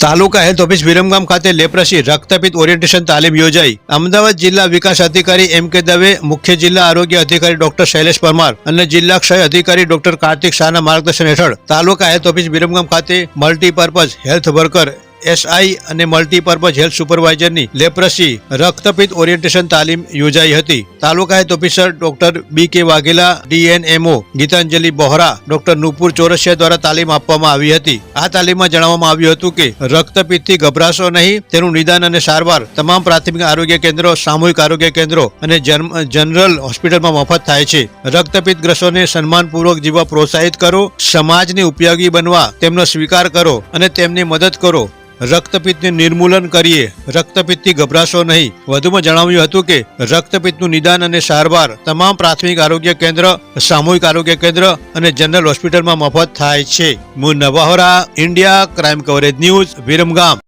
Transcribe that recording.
તાલુકા health office Viramgam ખાતે leprosy રક્તપિત્ત orientation તાલીમ યોજાઈ। અમદાવાદ જિલ્લા વિકાસ અધિકારી M.K. દવે, મુખ્ય જિલ્લા આરોગ્ય અધિકારી ડોક્ટર શૈલેષ પરમાર અને જિલ્લા ક્ષય અધિકારી ડોક્ટર કાર્તિક શાહના માર્ગદર્શન હેઠળ તાલુકા હેલ્થ ઓફિસ વિરમગામ ખાતે મલ્ટીપર્પઝ હેલ્થ વર્કર SI અને મલ્ટીપર્પઝ હેલ્થ સુપરવાઇઝરની લેપ્રસી રક્તપિત્ત ઓરિએન્ટેશન તાલીમ યોજાઈ હતી। Taluka health officer doctor B.K. Vaghela, DNMO Gitanjali Bohra, doctor Nupur Chaurasia દ્વારા તાલીમ આપવામાં આવી હતી। આ તાલીમમાં જણાવવામાં આવ્યું હતું કે રક્તપિત્તથી ગભરાશો નહીં, તેનું નિદાન અને સારવાર તમામ પ્રાથમિક આરોગ્ય કેન્દ્રો, સામૂહિક આરોગ્ય કેન્દ્રો અને જનરલ હોસ્પિટલમાં મફત થાય છે। રક્તપિત્તગ્રસ્તોને સન્માનપૂર્વક જીવવા પ્રોત્સાહિત કરો, સમાજને ઉપયોગી બનવા તેમનો સ્વીકાર કરો અને તેમને મદદ કરો। રક્તપિત્તને નિર્મૂલન કરીએ, રક્તપિત્તથી ગભરાશો નહીં। વધુમાં જણાવ્યું હતું કે રક્તપિત્તનું નિદાન અને સારવાર તમામ પ્રાથમિક આરોગ્ય કેન્દ્ર, સામૂહિક આરોગ્ય કેન્દ્ર અને જનરલ હોસ્પિટલમાં મફત થાય છે। Munna Bohra, India crime coverage news, Viramgam.